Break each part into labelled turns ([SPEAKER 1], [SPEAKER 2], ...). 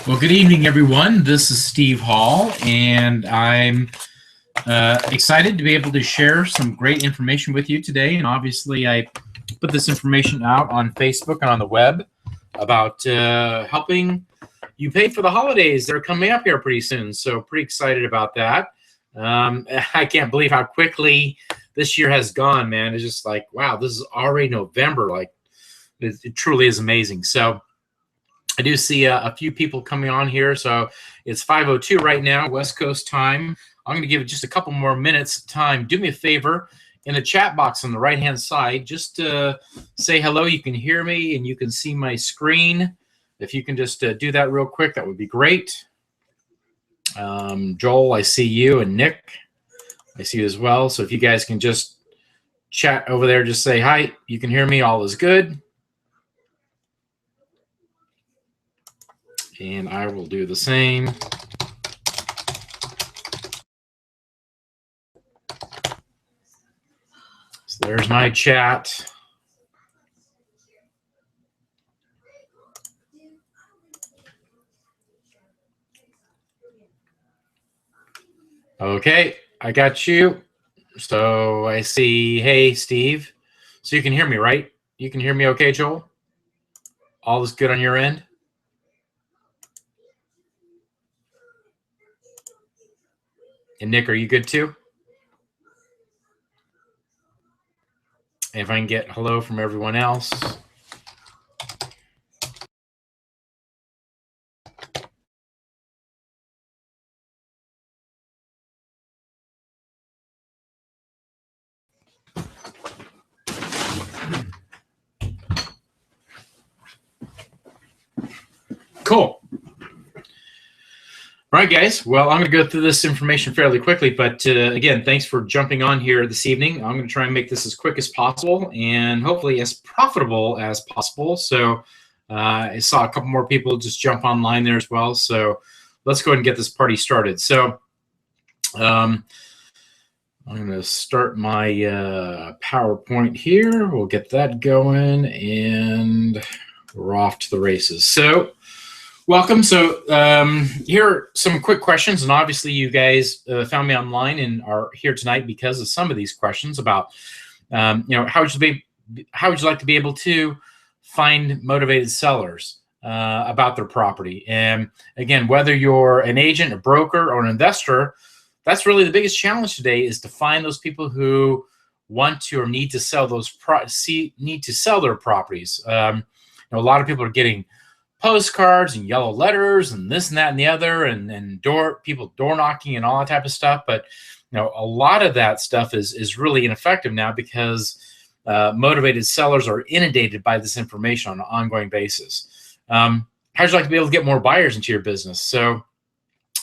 [SPEAKER 1] Well, good evening, everyone. This is Steve Hall, and I'm excited to be able to share some great information with you today. And obviously, I put this information out on Facebook and on the web about helping you pay for the holidays that are coming up here pretty soon. So pretty excited about that. I can't believe how quickly this year has gone, man. It's just like, wow, this is already November. Like, it truly is amazing. So I do see a few people coming on here. So it's 5:02 right now, West Coast time. I'm going to give it just a couple more minutes time. Do me a favor, in the chat box on the right-hand side, just say hello. You can hear me and you can see my screen. If you can just do that real quick, that would be great. Joel, I see you, and Nick, I see you as well. So if you guys can just chat over there, just say hi. You can hear me. All is good. And I will do the same. So there's my chat. Okay, I got you. So I see, hey, Steve. So you can hear me, right? You can hear me okay, Joel? All is good on your end? And Nick, are you good too? And if I can get hello from everyone else. Cool. All right, guys. Well, I'm going to go through this information fairly quickly, but again, thanks for jumping on here this evening. I'm going to try and make this as quick as possible and hopefully as profitable as possible. So I saw a couple more people just jump online there as well. So let's go ahead and get this party started. So I'm going to start my PowerPoint here. We'll get that going, and we're off to the races. So welcome. So here are some quick questions, and obviously you guys found me online and are here tonight because of some of these questions about, how would you like to be able to find motivated sellers about their property? And again, whether you're an agent, a broker, or an investor, that's really the biggest challenge today, is to find those people who want to or need to sell their properties. A lot of people are getting postcards and yellow letters and this and that and the other, and people door knocking and all that type of stuff. But a lot of that stuff is really ineffective now because motivated sellers are inundated by this information on an ongoing basis. How'd you like to be able to get more buyers into your business? So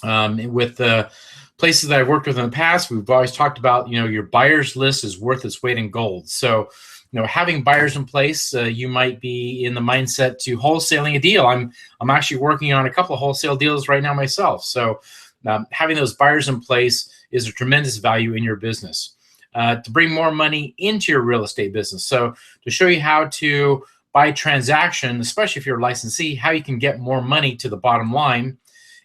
[SPEAKER 1] with the places that I've worked with in the past, we've always talked about, your buyers list is worth its weight in gold. So having buyers in place, you might be in the mindset to wholesaling a deal. I'm actually working on a couple of wholesale deals right now myself. So having those buyers in place is a tremendous value in your business. To bring more money into your real estate business. So to show you how to, by transaction, especially if you're a licensee, how you can get more money to the bottom line,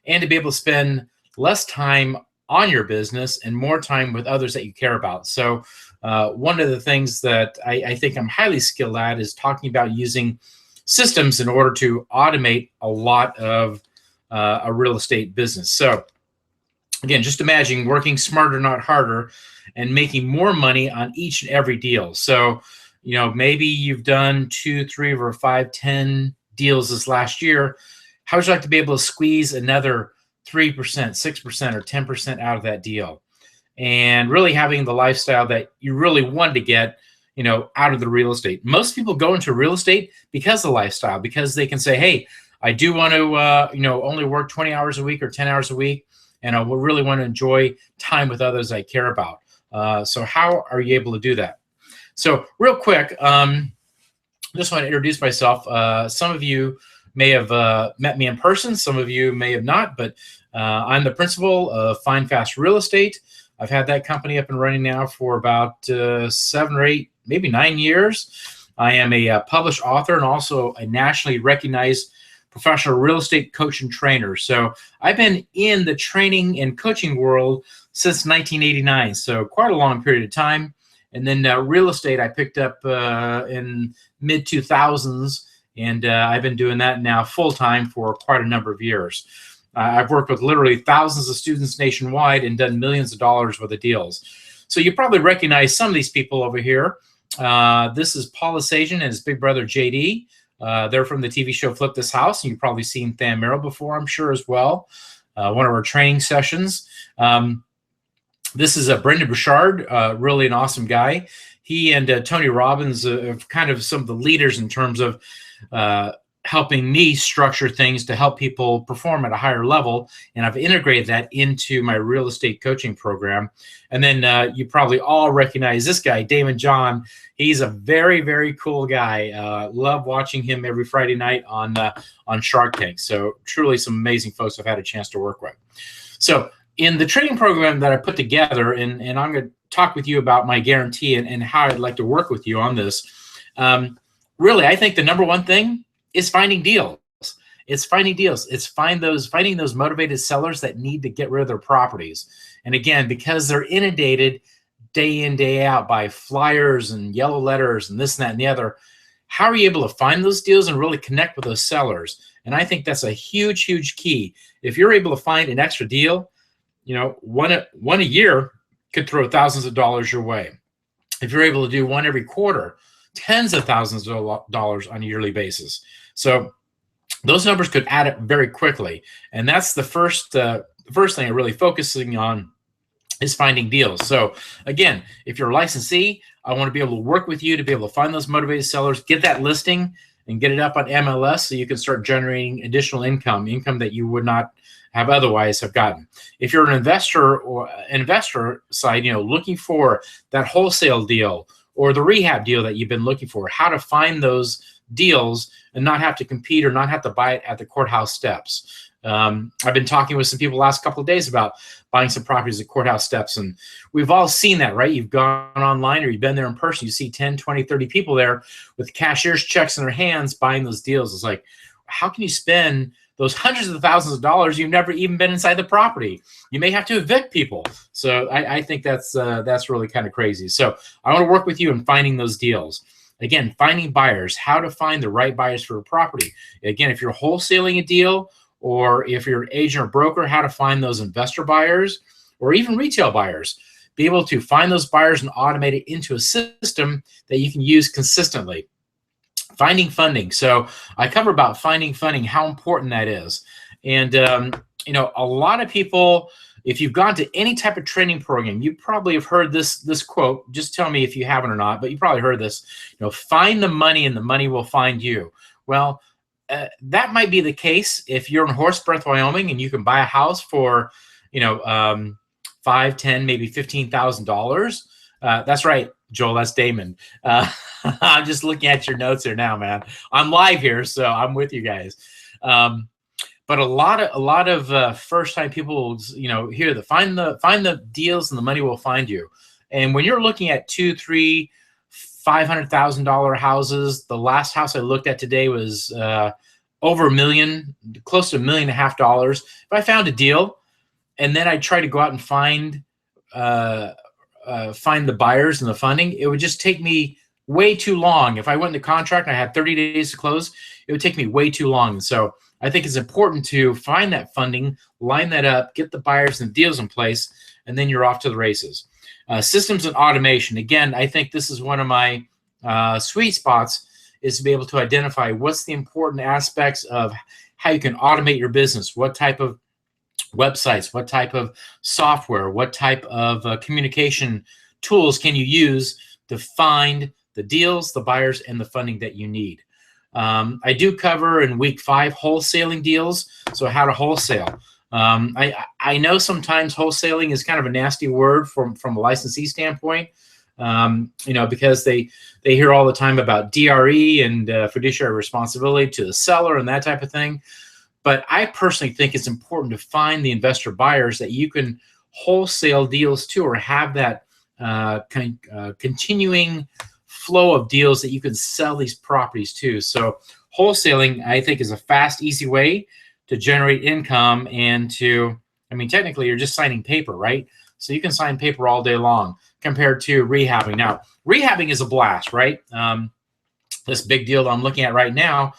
[SPEAKER 1] and to be able to spend less time on your business and more time with others that you care about. So one of the things that I think I'm highly skilled at is talking about using systems in order to automate a lot of a real estate business. So again, just imagine working smarter, not harder, and making more money on each and every deal. So, maybe you've done 2, 3, or 5, 10 deals this last year. How would you like to be able to squeeze another 3%, 6%, or 10% out of that deal? And really having the lifestyle that you really want to get, out of the real estate. Most people go into real estate because of the lifestyle, because they can say, hey, I do want to, only work 20 hours a week or 10 hours a week, and I really want to enjoy time with others I care about. So how are you able to do that? So real quick, just want to introduce myself. Some of you may have met me in person. Some of you may have not, but I'm the principal of Find Fast Real Estate. I've had that company up and running now for about 7 or 8, maybe 9 years. I am a published author and also a nationally recognized professional real estate coach and trainer. So I've been in the training and coaching world since 1989, so quite a long period of time. And then real estate I picked up in mid 2000s, and I've been doing that now full time for quite a number of years. I've worked with literally thousands of students nationwide and done millions of dollars worth of deals. So you probably recognize some of these people over here. This is Paul Asajian and his big brother JD. They're from the TV show Flip This House, and you've probably seen Than Merrill before, I'm sure, as well. One of our training sessions. This is Brendan Burchard, really an awesome guy. He and Tony Robbins are kind of some of the leaders in terms of helping me structure things to help people perform at a higher level. And I've integrated that into my real estate coaching program. And then you probably all recognize this guy, Daymond John. He's a very, very cool guy. Love watching him every Friday night on Shark Tank. So truly some amazing folks I've had a chance to work with. So in the training program that I put together, and I'm going to talk with you about my guarantee and how I'd like to work with you on this. Really, I think the number one thing is finding deals. It's finding deals. It's finding those motivated sellers that need to get rid of their properties. And again, because they're inundated day in, day out by flyers and yellow letters and this and that and the other, how are you able to find those deals and really connect with those sellers? And I think that's a huge, huge key. If you're able to find an extra deal, you know, one a year could throw thousands of dollars your way. If you're able to do one every quarter, tens of thousands of dollars on a yearly basis. So those numbers could add up very quickly. And that's the first thing I'm really focusing on is finding deals. So again, if you're a licensee, I want to be able to work with you to be able to find those motivated sellers, get that listing and get it up on MLS so you can start generating additional income that you would not have otherwise have gotten. If you're an investor or an investor side, you know, looking for that wholesale deal or the rehab deal that you've been looking for, how to find those deals and not have to compete or not have to buy it at the courthouse steps. I've been talking with some people the last couple of days about buying some properties at courthouse steps, and we've all seen that, right? You've gone online or you've been there in person, you see 10, 20, 30 people there with cashier's checks in their hands buying those deals. It's like, how can you spend those hundreds of thousands of dollars? You've never even been inside the property. You may have to evict people. So I think that's really kind of crazy. So I want to work with you in finding those deals. Again, finding buyers, how to find the right buyers for a property. Again, if you're wholesaling a deal or if you're an agent or broker, how to find those investor buyers or even retail buyers. Be able to find those buyers and automate it into a system that you can use consistently. Finding funding. So I cover about finding funding, how important that is. And, you know, a lot of people, if you've gone to any type of training program, you probably have heard this quote. Just tell me if you haven't or not, but you probably heard this, you know, find the money and the money will find you. Well, that might be the case if you're in Horse Breath, Wyoming, and you can buy a house for, you know, $5, $10, maybe $15,000. That's right, Joel. That's Daymond. I'm just looking at your notes here now, man. I'm live here, so I'm with you guys. But a lot of first-time people, you know, hear the find the deals and the money will find you. And when you're looking at $200,000, $300,000, $500,000 houses, the last house I looked at today was over $1 million, close to $1.5 million. If I found a deal, and then I try to go out and find the buyers and the funding, it would just take me way too long. If I went into contract and I had 30 days to close, it would take me way too long. And so I think it's important to find that funding, line that up, get the buyers and deals in place, and then you're off to the races. Systems and automation. Again, I think this is one of my sweet spots, is to be able to identify what's the important aspects of how you can automate your business, what type of websites, what type of software, what type of communication tools can you use to find the deals, the buyers, and the funding that you need. I do cover in week 5 wholesaling deals, so how to wholesale. I know sometimes wholesaling is kind of a nasty word from a licensee standpoint, you know, because they hear all the time about DRE and fiduciary responsibility to the seller and that type of thing. But I personally think it's important to find the investor buyers that you can wholesale deals to, or have that continuing flow of deals that you can sell these properties to. So wholesaling, I think, is a fast, easy way to generate income and to, I mean, technically you're just signing paper, right? So you can sign paper all day long compared to rehabbing. Now, rehabbing is a blast, right? This big deal that I'm looking at right now,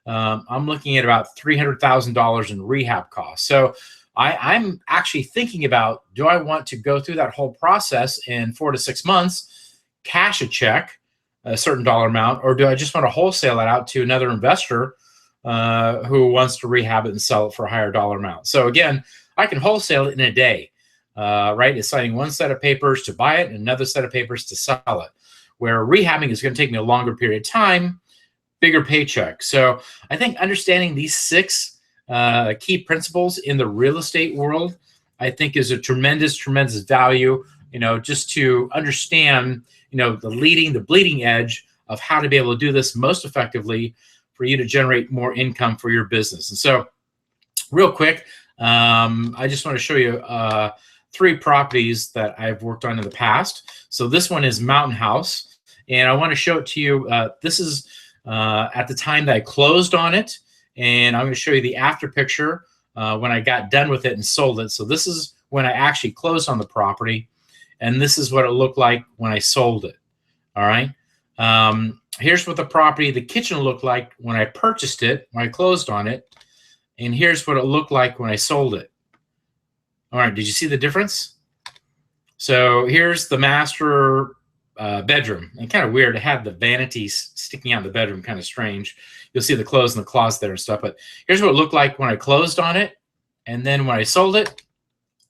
[SPEAKER 1] I'm looking at about $300,000 in rehab costs. So I'm actually thinking about, do I want to go through that whole process in 4 to 6 months, cash a check, a certain dollar amount, or do I just want to wholesale it out to another investor who wants to rehab it and sell it for a higher dollar amount? So again, I can wholesale it in a day, right? It's signing one set of papers to buy it and another set of papers to sell it, where rehabbing is going to take me a longer period of time, bigger paycheck. So I think understanding these 6 key principles in the real estate world, I think is a tremendous, tremendous value, just to understand, the bleeding edge of how to be able to do this most effectively for you to generate more income for your business. And so real quick, I just want to show you 3 properties that I've worked on in the past. So this one is Mountain House, and I want to show it to you. This is at the time that I closed on it, and I'm going to show you the after picture when I got done with it and sold it. So this is when I actually closed on the property, and this is what it looked like when I sold it. All right. Here's what the kitchen looked like when I purchased it, when I closed on it, and here's what it looked like when I sold it. All right, did you see the difference? So here's the master bedroom, and kind of weird to have the vanities sticking out in the bedroom, kind of strange. You'll see the clothes in the closet there and stuff, but here's what it looked like when I closed on it, and then when I sold it, it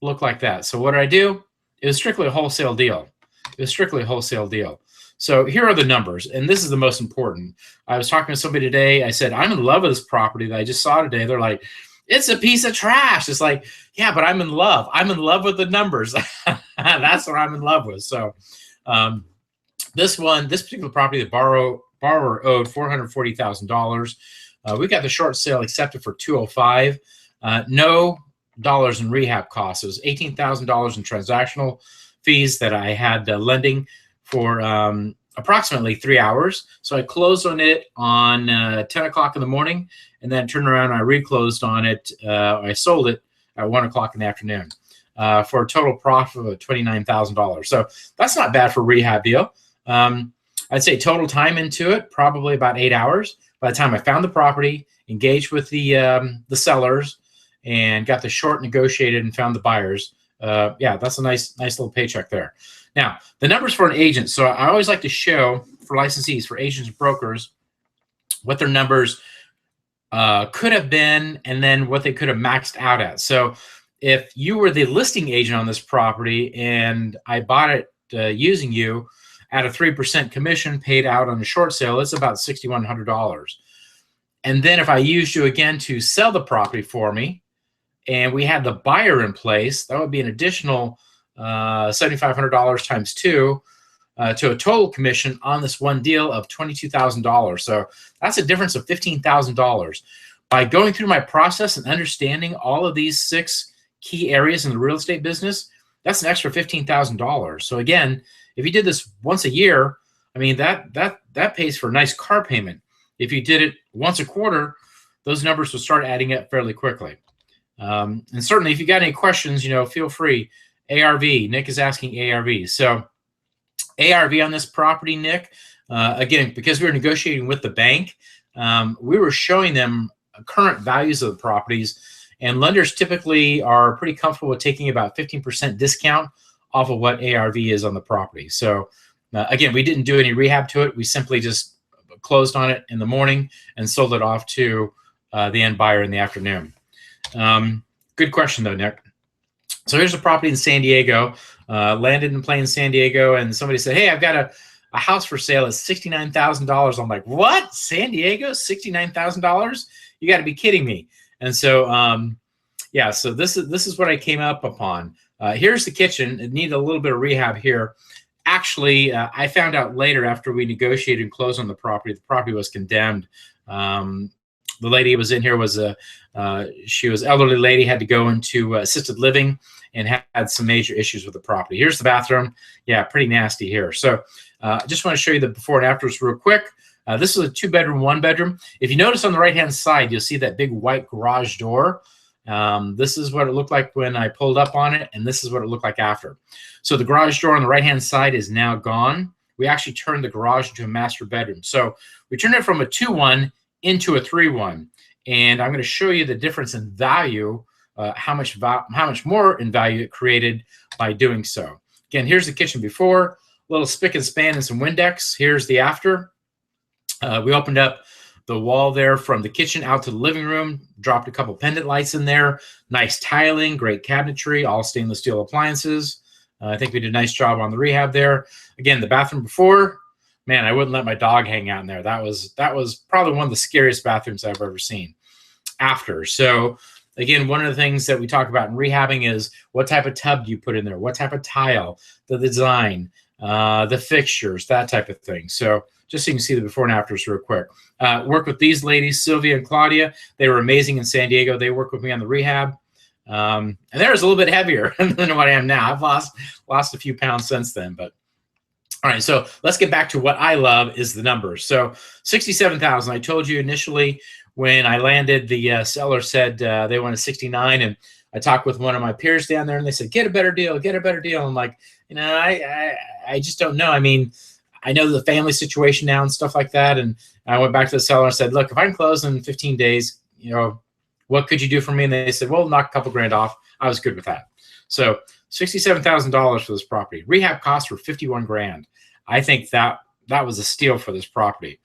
[SPEAKER 1] looked like that. So what did I do? It was strictly a wholesale deal. It was strictly a wholesale deal. So here are the numbers, and this is the most important. I was talking to somebody today. I said, I'm in love with this property that I just saw today. They're like, it's a piece of trash. It's like, yeah, but I'm in love. I'm in love with the numbers. That's what I'm in love with. So this particular property, the borrower owed $440,000. We got the short sale accepted for $205,000. No dollars in rehab costs. It was $18,000 in transactional fees that I had lending for approximately 3 hours. So I closed on it on 10 o'clock in the morning, and then turned around and I reclosed on it. I sold it at 1 o'clock in the afternoon for a total profit of $29,000. So that's not bad for a rehab deal. I'd say total time into it, probably about 8 hours. By the time I found the property, engaged with the sellers, and got the short negotiated and found the buyers, yeah, that's a nice little paycheck there. Now, the numbers for an agent. So I always like to show for licensees, for agents and brokers, what their numbers could have been and then what they could have maxed out at. So if you were the listing agent on this property and I bought it using you at a 3% commission paid out on a short sale, it's about $6,100. And then if I used you again to sell the property for me and we had the buyer in place, that would be an additional $7,500 times 2 to a total commission on this one deal of $22,000. So that's a difference of $15,000. By going through my process and understanding all of these 6 key areas in the real estate business, that's an extra $15,000. So again, if you did this once a year, I mean, that pays for a nice car payment. If you did it once a quarter, those numbers will start adding up fairly quickly. And certainly, if you got any questions, feel free. ARV, Nick is asking ARV. So ARV on this property, Nick, again, because we were negotiating with the bank, we were showing them current values of the properties, and lenders typically are pretty comfortable with taking about 15% discount off of what ARV is on the property. So again, we didn't do any rehab to it. We simply just closed on it in the morning and sold it off to the end buyer in the afternoon. Good question though, Nick. So here's a property in San Diego, landed in plain San Diego, and somebody said, hey, I've got a house for sale at $69,000. I'm like, what? San Diego, $69,000? You got to be kidding me. And so, yeah, so this is what I came up upon. Here's the kitchen. It needed a little bit of rehab here. Actually, I found out later after we negotiated and closed on the property was condemned. The lady who was in here was she was elderly lady, had to go into assisted living and had some major issues with the property. Here's the bathroom. Yeah, pretty nasty here. So I just want to show you the before and afters real quick. This is a 2-bedroom, 1-bedroom. If you notice on the right-hand side, you'll see that big white garage door. This is what it looked like when I pulled up on it, and this is what it looked like after. So the garage door on the right-hand side is now gone. We actually turned the garage into a master bedroom. So we turned it from a 2-1 into a 3-1. And I'm going to show you the difference in value, how much more in value it created by doing so. Again, here's the kitchen before, a little spick and span and some Windex. Here's the after. We opened up the wall there from the kitchen out to the living room, dropped a couple pendant lights in there, nice tiling, great cabinetry, all stainless steel appliances. I think we did a nice job on the rehab there. Again, the bathroom before, man, I wouldn't let my dog hang out in there. That was probably one of the scariest bathrooms I've ever seen. After, so again, one of the things that we talk about in rehabbing is what type of tub do you put in there, what type of tile, the design, the fixtures, that type of thing. So just so you can see the before and afters real quick. Worked with these ladies, Sylvia and Claudia. They were amazing in San Diego. They worked with me on the rehab. And they're a little bit heavier than what I am now. I've lost a few pounds since then. But all right, so let's get back to what I love is the numbers. So 67,000. I told you initially when I landed, the seller said they wanted 69, and I talked with one of my peers down there, and they said, get a better deal, get a better deal. I'm like, I just don't know. I mean, I know the family situation now and stuff like that. And I went back to the seller and said, look, if I can close in 15 days, what could you do for me? And they said, well, knock a couple grand off. I was good with that. So $67,000 for this property. Rehab costs were 51 grand. I think that was a steal for this property.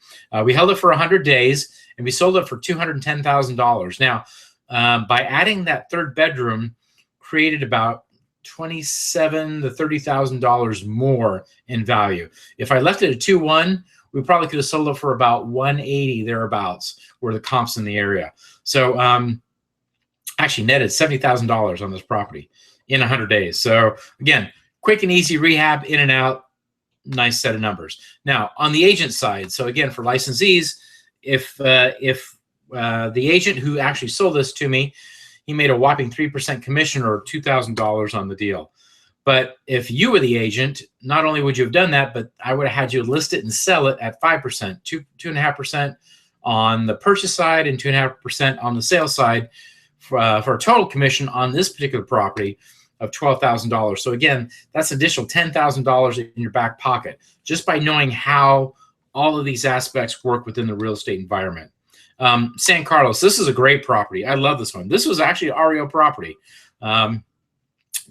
[SPEAKER 1] We held it for 100 days and we sold it for $210,000. Now, by adding that 3rd bedroom, created about $27,000 to $30,000 more in value. If I left it at 2-1, we probably could have sold it for about 180 thereabouts, were the comps in the area. So actually netted $70,000 on this property in 100 days. So again, quick and easy rehab, in and out, nice set of numbers. Now on the agent side, so again for licensees, if the agent who actually sold this to me, he made a whopping 3% commission or $2,000 on the deal. But if you were the agent, not only would you have done that, but I would have had you list it and sell it at 5%, 2.5% on the purchase side and 2.5% on the sales side for a total commission on this particular property of $12,000. So again, that's additional $10,000 in your back pocket just by knowing how all of these aspects work within the real estate environment. San Carlos, this is a great property. I love this one. This was actually an REO property.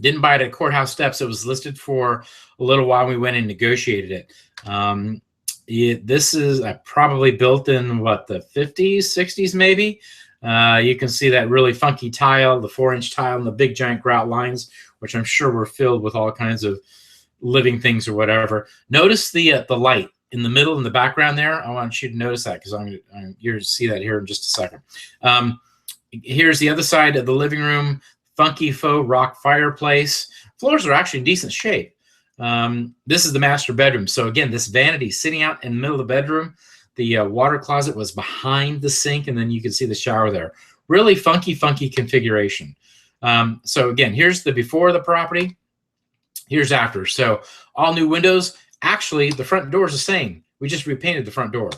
[SPEAKER 1] Didn't buy it at courthouse steps. It was listed for a little while. We went and negotiated it. This is probably built in what, the 50s, 60s maybe. You can see that really funky tile, the 4-inch tile and the big giant grout lines, which I'm sure were filled with all kinds of living things or whatever. Notice the light in the middle in the background there. I want you to notice that because you're going to see that here in just a second. Here's the other side of the living room. Funky faux rock fireplace. Floors are actually in decent shape. This is the master bedroom. So again, this vanity sitting out in the middle of the bedroom. The water closet was behind the sink, and then you can see the shower there. Really funky configuration. So again, here's the before of the property. Here's after. So all new windows. Actually, the front door is the same. We just repainted the front door.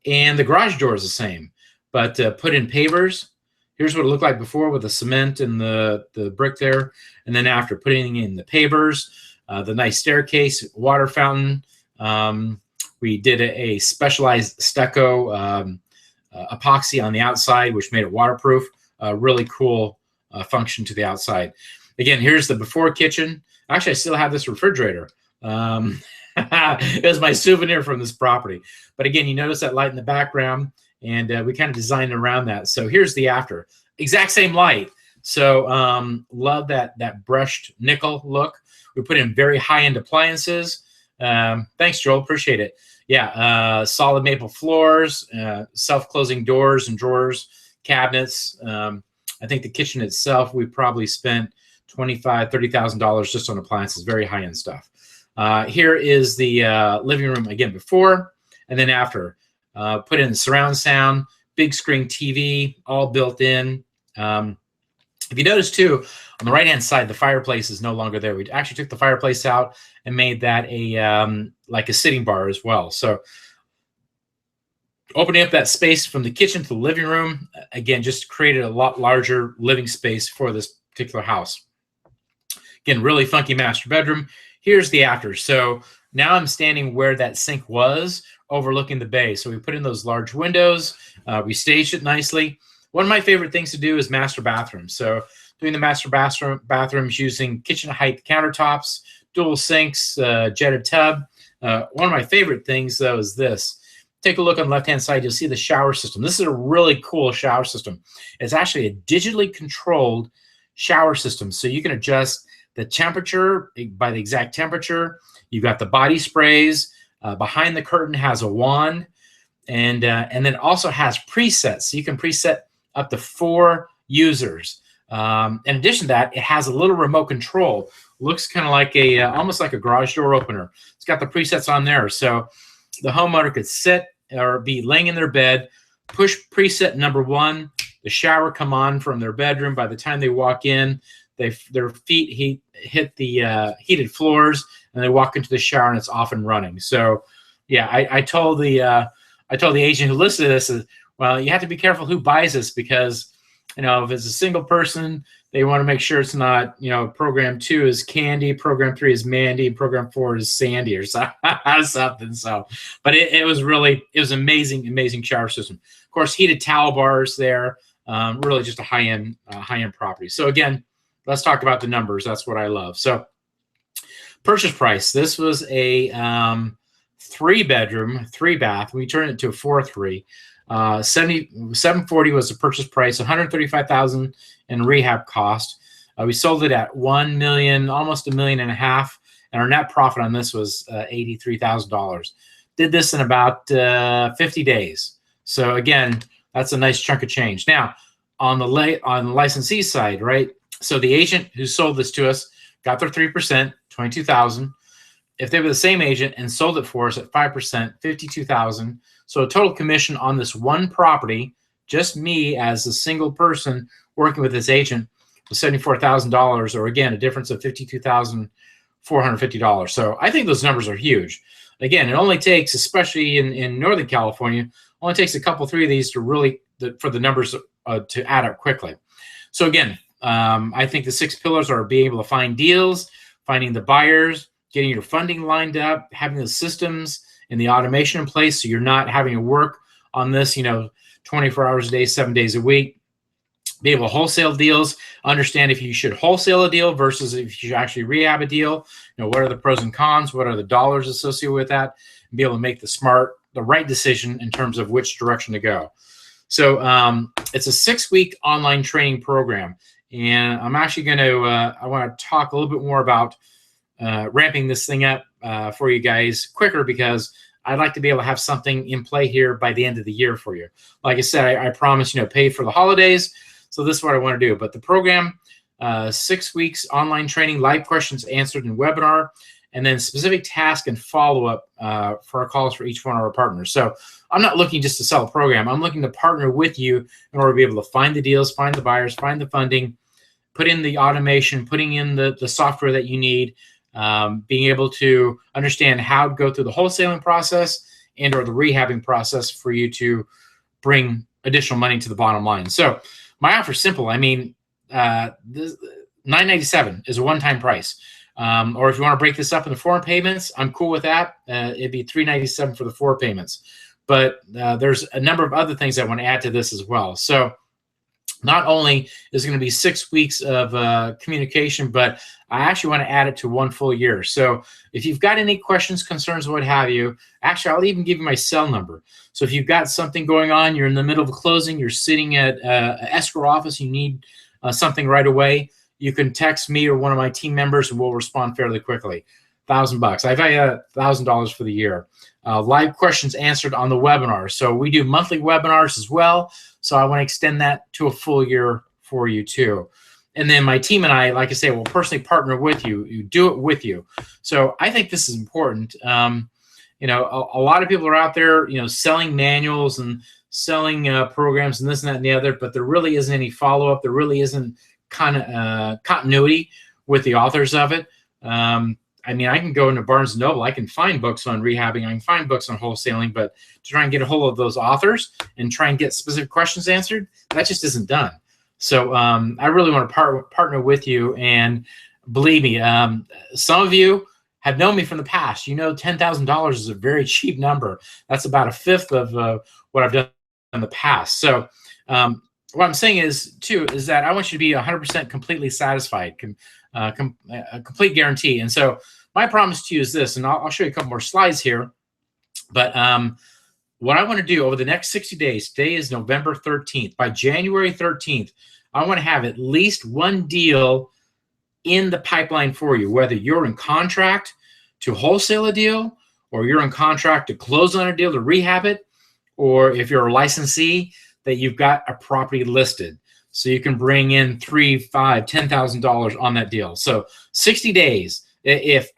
[SPEAKER 1] And the garage door is the same. But put in pavers. Here's what it looked like before with the cement and the brick there. And then after putting in the pavers, the nice staircase, water fountain. We did a specialized stucco epoxy on the outside, which made it waterproof. Really cool function to the outside. Again, here's the before kitchen. Actually, I still have this refrigerator. It was my souvenir from this property. But again, you notice that light in the background, and we kind of designed around that. So here's the after. Exact same light. So love that brushed nickel look. We put in very high-end appliances. Thanks, Joel. Appreciate it. Yeah, solid maple floors, self-closing doors and drawers, cabinets. I think the kitchen itself, we probably spent $25,000, $30,000 just on appliances. Very high-end stuff. Here is the living room, again, before and then after. Put in surround sound, big screen TV, all built in. If you notice, too, on the right-hand side, the fireplace is no longer there. We actually took the fireplace out and made that like a sitting bar as well. So Opening up that space from the kitchen to the living room, again, just created a lot larger living space for this particular house. Again, really funky master bedroom. Here's the after. So now I'm standing where that sink was, overlooking the bay. So we put in those large windows. We staged it nicely. One of my favorite things to do is master bathrooms. So doing the master bathrooms using kitchen height countertops, dual sinks, jetted tub. One of my favorite things, though, is this. Take a look on the left-hand side. You'll see the shower system. This is a really cool shower system. It's actually a digitally controlled shower system. So you can adjust the temperature by the exact temperature. You've got the body sprays. Behind the curtain has a wand. And then also has presets. So you can preset up to 4 users. In addition to that, it has a little remote control. Looks kind of like almost like a garage door opener. It's got the presets on there. So the homeowner could sit or be laying in their bed, push preset number 1, the shower come on from their bedroom. By the time they walk in, their feet hit the heated floors, and they walk into the shower, and it's off and running. So, yeah, I told the agent who listed this, well, you have to be careful who buys this because, if it's a single person, they want to make sure it's not, program 2 is Candy, program 3 is Mandy, and program 4 is Sandy or something. So, but it was amazing shower system. Of course, heated towel bars there. Really just a high-end property. So again, let's talk about the numbers. That's what I love. So purchase price. This was a 3-bedroom, 3-bath. We turned it to a 4-3. $740 was the purchase price, $135,000 in rehab cost. We sold it at $1 million, almost $1.5 million, and our net profit on this was $83,000. Did this in about 50 days. So again, that's a nice chunk of change. Now, on the licensee side, right? So the agent who sold this to us got their 3%, $22,000. If they were the same agent and sold it for us at 5%, $52,000. So a total commission on this one property, just me as a single person working with this agent, was $74,000, or again, a difference of $52,450. So I think those numbers are huge. Again, it only takes, especially in Northern California, only takes a couple, 3 of these to really, for the numbers to add up quickly. So again, I think the 6 pillars are being able to find deals, finding the buyers, getting your funding lined up, having the systems and the automation in place so you're not having to work on this, 24 hours a day, 7 days a week. Be able to wholesale deals, understand if you should wholesale a deal versus if you should actually rehab a deal. What are the pros and cons? What are the dollars associated with that? And be able to make the right decision in terms of which direction to go. So it's a 6-week online training program. And I'm actually going to, I want to talk a little bit more about ramping this thing up for you guys quicker, because I'd like to be able to have something in play here by the end of the year for you. Like I said, I promise, pay for the holidays. So this is what I want to do. But the program, 6 weeks online training, live questions answered in webinar, and then specific task and follow-up for our calls for each one of our partners. So I'm not looking just to sell a program. I'm looking to partner with you in order to be able to find the deals, find the buyers, find the funding, put in the automation, putting in the software that you need, being able to understand how to go through the wholesaling process and or the rehabbing process for you to bring additional money to the bottom line. So my offer is simple. I mean, $997 is a one-time price. Or if you want to break this up into 4 payments, I'm cool with that. It'd be $397 for the 4 payments. But there's a number of other things I want to add to this as well. So not only is it going to be 6 weeks of communication, but I actually want to add it to 1 full year. So if you've got any questions, concerns, what have you, actually, I'll even give you my cell number. So if you've got something going on, you're in the middle of closing, you're sitting at an escrow office, you need something right away, you can text me or one of my team members, and we'll respond fairly quickly. $1,000. I value $1,000 for the year. Live questions answered on the webinar. So we do monthly webinars as well. So I want to extend that to a full year for you too. And then my team and I, like I say, will personally partner with you. You do it with you. So I think this is important. A lot of people are out there, selling manuals and selling programs and this and that and the other, but there really isn't any follow-up. There really isn't continuity with the authors of it. I mean, I can go into Barnes & Noble. I can find books on rehabbing. I can find books on wholesaling, but to try and get a hold of those authors and try and get specific questions answered, that just isn't done. So I really want to partner with you. And believe me, some of you have known me from the past. You know, $10,000 is a very cheap number. That's about a fifth of what I've done in the past. So what I'm saying is, too, is that I want you to be 100% completely satisfied, a complete guarantee. And so my promise to you is this, and I'll show you a couple more slides here. But what I want to do over the next 60 days, today is November 13th. By January 13th, I want to have at least one deal in the pipeline for you, whether you're in contract to wholesale a deal, or you're in contract to close on a deal to rehab it, or if you're a licensee that you've got a property listed, so you can bring in $3,000, $5,000, $10,000 on that deal. So 60 days. If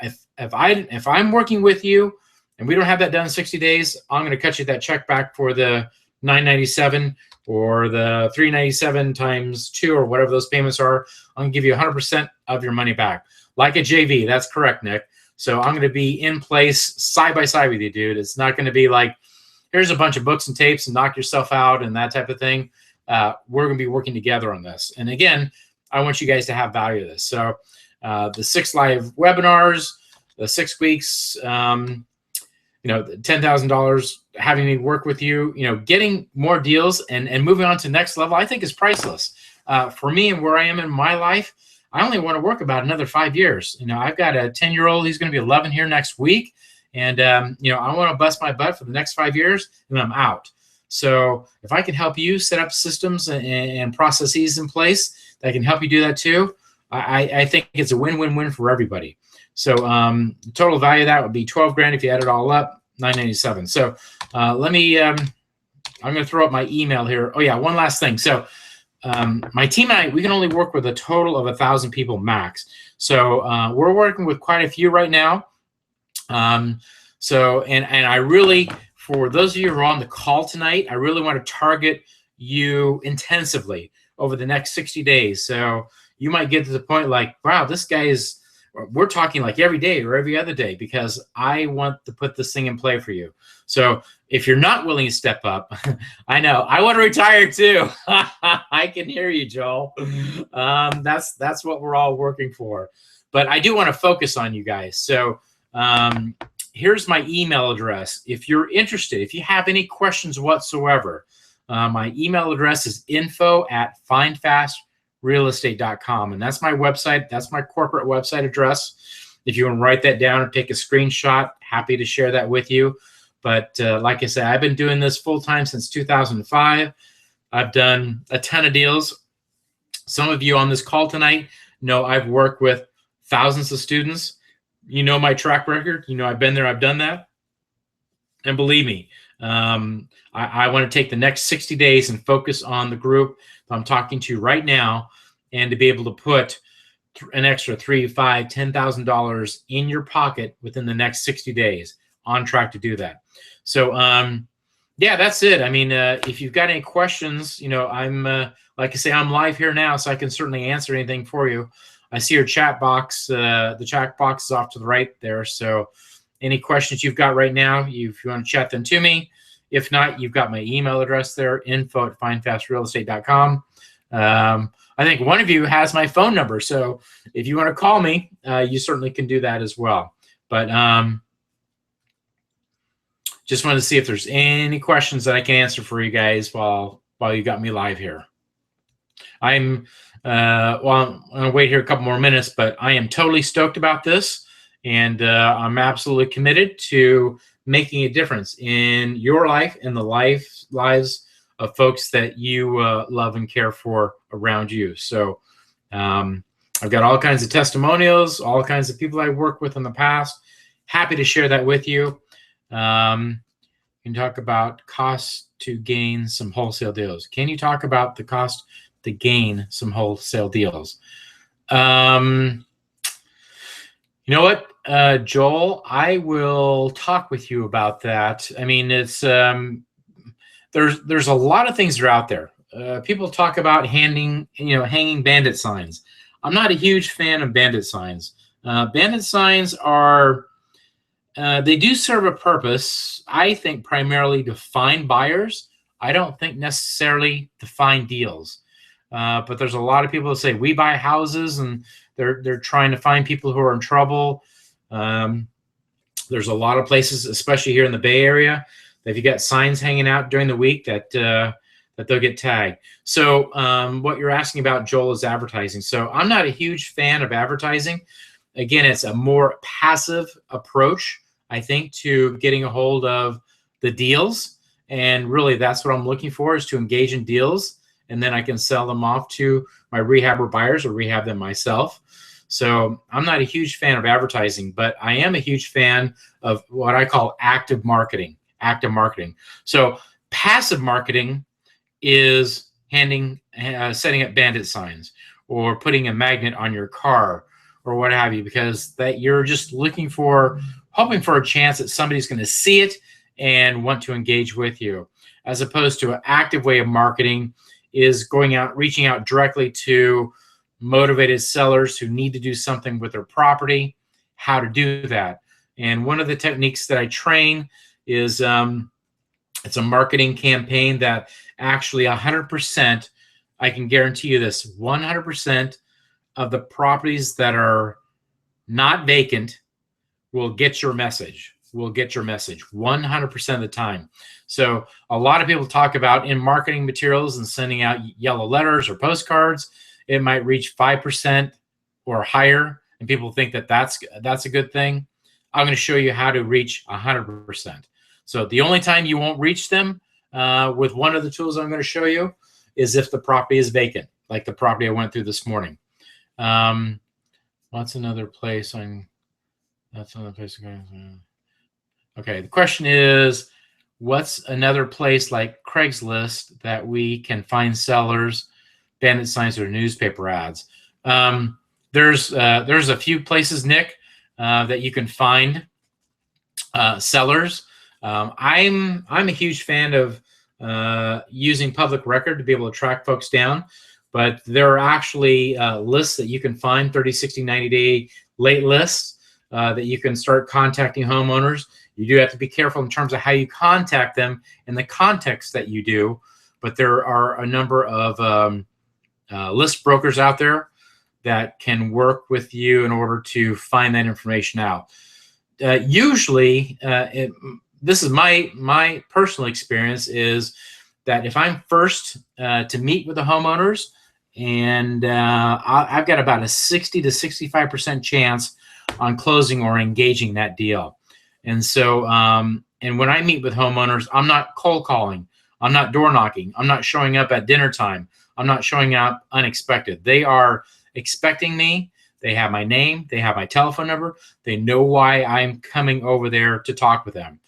[SPEAKER 1] I'm working with you and we don't have that done in 60 days, I'm going to cut you that check back for the $997 or the $397 times 2 or whatever those payments are. I'm going to give you 100% of your money back, like a JV. That's correct, Nick. So I'm going to be in place side by side with you, dude. It's not going to be like, here's a bunch of books and tapes and knock yourself out and that type of thing. We're going to be working together on this. And again, I want you guys to have value of this. So the 6 live webinars, the 6 weeks, you know, $10,000, having me work with you, you know, getting more deals and moving on to the next level, I think is priceless. For me and where I am in my life, I only want to work about another 5 years. You know, I've got a 10-year-old, he's going to be 11 here next week. And, you know, I want to bust my butt for the next 5 years and I'm out. So if I can help you set up systems and processes in place that can help you do that too, I think it's a win-win-win for everybody. So total value of that would be 12 grand if you add it all up, 997. So let me, I'm going to throw up my email here. Oh yeah, one last thing. So my team and I, we can only work with a total of 1,000 people max. So we're working with quite a few right now. So, and I really, for those of you who are on the call tonight, I really want to target you intensively over the next 60 days. So you might get to the point like, wow, this guy is, we're talking like every day or every other day because I want to put this thing in play for you. So if you're not willing to step up, I know I want to retire too. I can hear you, Joel. That's what we're all working for. But I do want to focus on you guys. So here's my email address. If you're interested, if you have any questions whatsoever, my email address is info@findfastrealestate.com. And that's my website. That's my corporate website address. If you want to write that down or take a screenshot, happy to share that with you. But like I said, I've been doing this full time since 2005. I've done a ton of deals. Some of you on this call tonight know I've worked with thousands of students. You know my track record. You know I've been there. I've done that. And believe me, I want to take the next 60 days and focus on the group I'm talking to right now, and to be able to put an extra $3,000, $5,000, $10,000 in your pocket within the next 60 days. On track to do that. So yeah, that's it. I mean, if you've got any questions, you know, I'm like I say, I'm live here now, so I can certainly answer anything for you. I see your chat box. The chat box is off to the right there. So any questions you've got right now, if you want to chat them to me. If not, you've got my email address there, info@findfastrealestate.com. I think one of you has my phone number. So if you want to call me, you certainly can do that as well. But just wanted to see if there's any questions that I can answer for you guys while you got me live here. I'm going to wait here a couple more minutes, but I am totally stoked about this, and I'm absolutely committed to making a difference in your life and the lives of folks that you love and care for around you. So I've got all kinds of testimonials, all kinds of people I worked with in the past. Happy to share that with you. You can talk about cost to gain some wholesale deals. Can you talk about the cost to gain some wholesale deals? You know what, Joel, I will talk with you about that. I mean, it's there's a lot of things that are out there. People talk about hanging bandit signs. I'm not a huge fan of bandit signs. Bandit signs are, they do serve a purpose, I think, primarily to find buyers. I don't think necessarily to find deals. But there's a lot of people that say we buy houses, and they're trying to find people who are in trouble. There's a lot of places, especially here in the Bay Area, that if you got signs hanging out during the week that that they'll get tagged. So what you're asking about, Joel, is advertising. So I'm not a huge fan of advertising. Again, it's a more passive approach, I think, to getting a hold of the deals. And really, that's what I'm looking for, is to engage in deals, and then I can sell them off to my rehabber buyers or rehab them myself. So I'm not a huge fan of advertising, but I am a huge fan of what I call active marketing. Active marketing. So passive marketing is setting up bandit signs or putting a magnet on your car or what have you, because that you're just hoping for a chance that somebody's going to see it and want to engage with you, as opposed to an active way of marketing is going out, reaching out directly to motivated sellers who need to do something with their property, how to do that. And one of the techniques that I train is it's a marketing campaign that actually 100%, I can guarantee you this, 100% of the properties that are not vacant will get your message. Will get your message 100% of the time. So a lot of people talk about in marketing materials and sending out yellow letters or postcards, it might reach 5% or higher, and people think that that's a good thing. I'm going to show you how to reach 100%. So the only time you won't reach them with one of the tools I'm going to show you is if the property is vacant, like the property I went through this morning. What's another place? That's another place. Okay, the question is, what's another place like Craigslist that we can find sellers, bandit signs, or newspaper ads? There's a few places, Nick, that you can find sellers. I'm a huge fan of using public record to be able to track folks down, but there are actually lists that you can find, 30, 60, 90-day late lists that you can start contacting homeowners. You do have to be careful in terms of how you contact them and the context that you do, but there are a number of list brokers out there that can work with you in order to find that information out. Usually, this is my personal experience, is that if I'm first to meet with the homeowners, and I've got about a 60 to 65% chance on closing or engaging that deal. And so, and when I meet with homeowners, I'm not cold calling, I'm not door knocking, I'm not showing up at dinner time, I'm not showing up unexpected. They are expecting me. They have my name, they have my telephone number, they know why I'm coming over there to talk with them.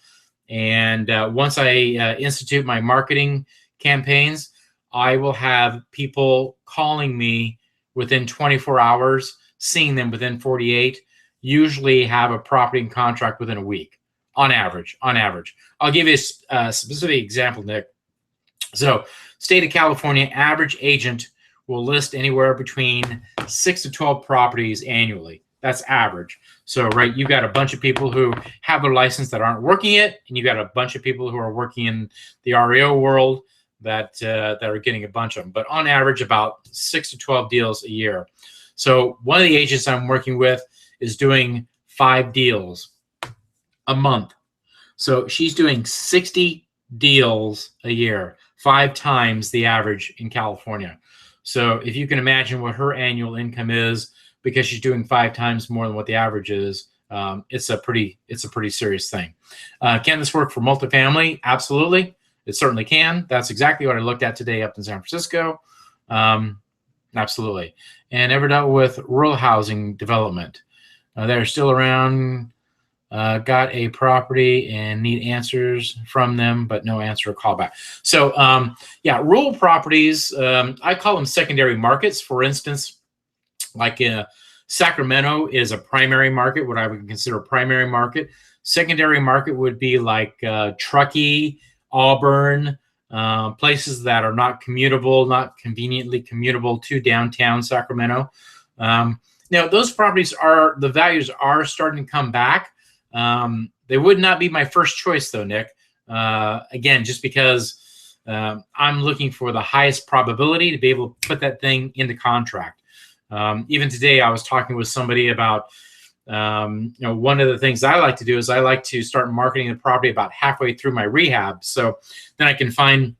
[SPEAKER 1] And once I institute my marketing campaigns, I will have people calling me within 24 hours, seeing them within 48, usually have a property in contract within a week, on average. I'll give you a specific example, Nick. So state of California, average agent will list anywhere between 6 to 12 properties annually. That's average. So, right, you've got a bunch of people who have their license that aren't working it, and you've got a bunch of people who are working in the REO world that are getting a bunch of them. But on average, about 6 to 12 deals a year. So one of the agents I'm working with is doing 5 deals a month. So she's doing 60 deals a year, 5 times the average in California. So if you can imagine what her annual income is, because she's doing 5 times more than what the average is, it's a pretty serious thing. Can this work for multifamily? Absolutely, it certainly can. That's exactly what I looked at today up in San Francisco. Absolutely. And ever dealt with rural housing development? They're still around. Got a property and need answers from them, but no answer or callback. So yeah, rural properties, I call them secondary markets. For instance, like Sacramento is a primary market, what I would consider a primary market. Secondary market would be like Truckee, Auburn, places that are not commutable, not conveniently commutable to downtown Sacramento. Now, those properties are, the values are starting to come back. They would not be my first choice though, Nick. Again, just because I'm looking for the highest probability to be able to put that thing into contract. Even today, I was talking with somebody about, one of the things I like to do is I like to start marketing the property about halfway through my rehab. So then I can find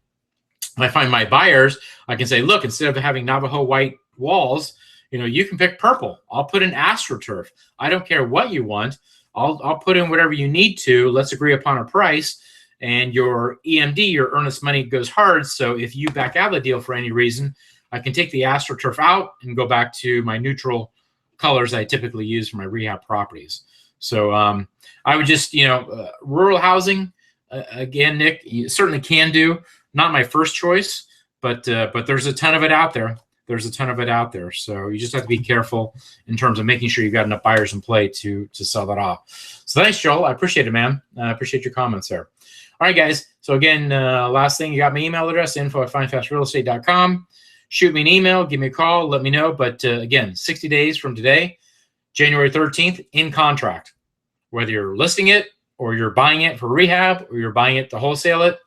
[SPEAKER 1] my buyers. I can say, look, instead of having Navajo white walls, you can pick purple. I'll put in AstroTurf. I don't care what you want. I'll put in whatever you need to. Let's agree upon a price. And your EMD, your earnest money, goes hard. So if you back out of the deal for any reason, I can take the AstroTurf out and go back to my neutral colors I typically use for my rehab properties. So I would just, rural housing, again, Nick, you certainly can do. Not my first choice, but there's a ton of it out there. There's a ton of it out there. So you just have to be careful in terms of making sure you've got enough buyers in play to sell that off. So thanks, Joel. I appreciate it, man. I appreciate your comments there. All right, guys. So again, last thing, you got my email address, info@findfastrealestate.com. Shoot me an email, give me a call, let me know. But again, 60 days from today, January 13th, in contract. Whether you're listing it or you're buying it for rehab or you're buying it to wholesale it,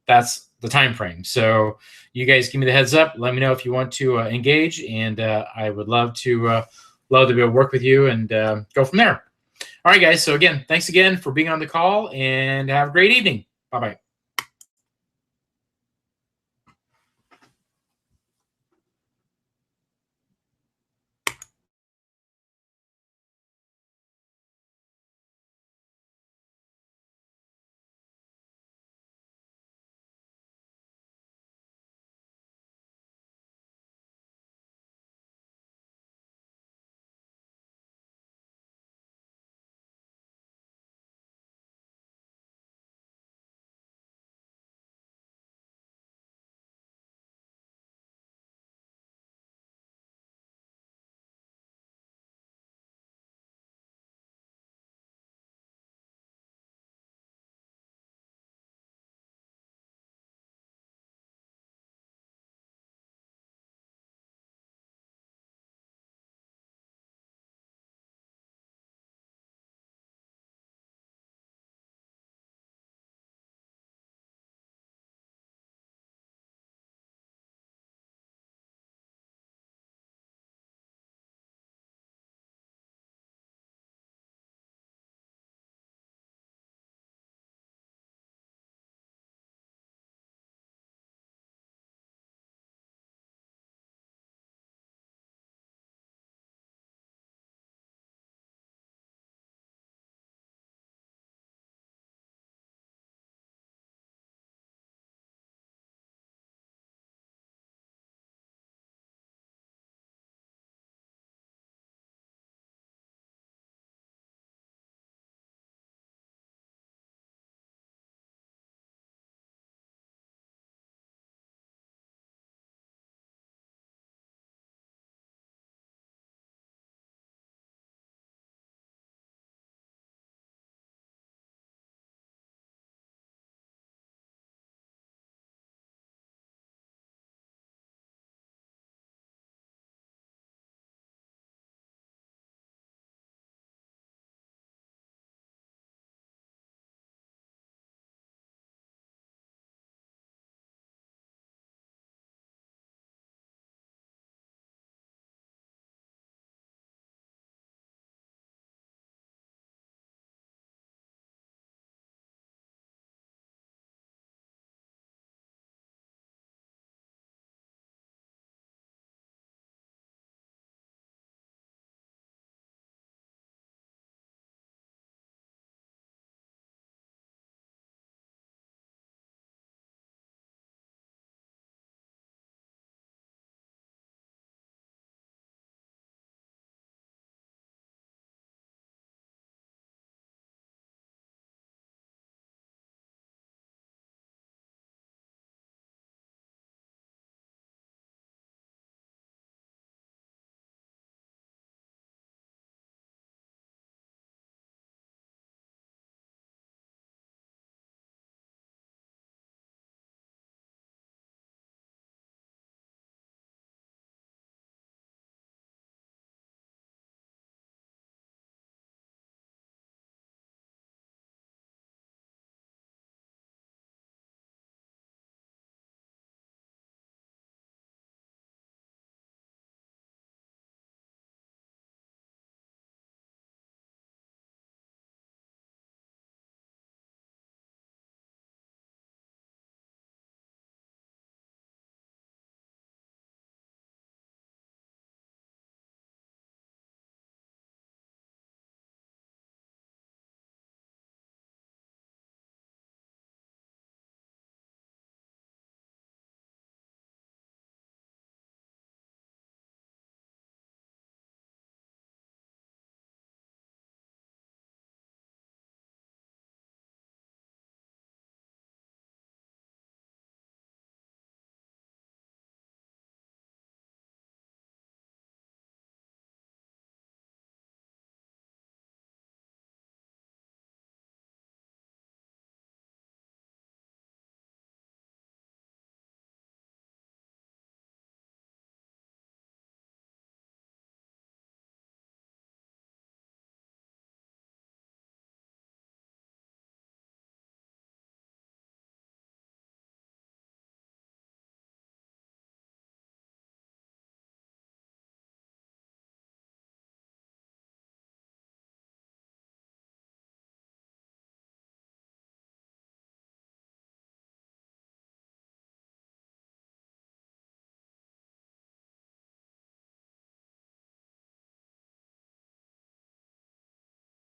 [SPEAKER 1] that's the time frame. So you guys give me the heads up. Let me know if you want to engage, and I would love to be able to work with you and go from there. All right, guys. So again, thanks again for being on the call, and have a great evening. Bye-bye.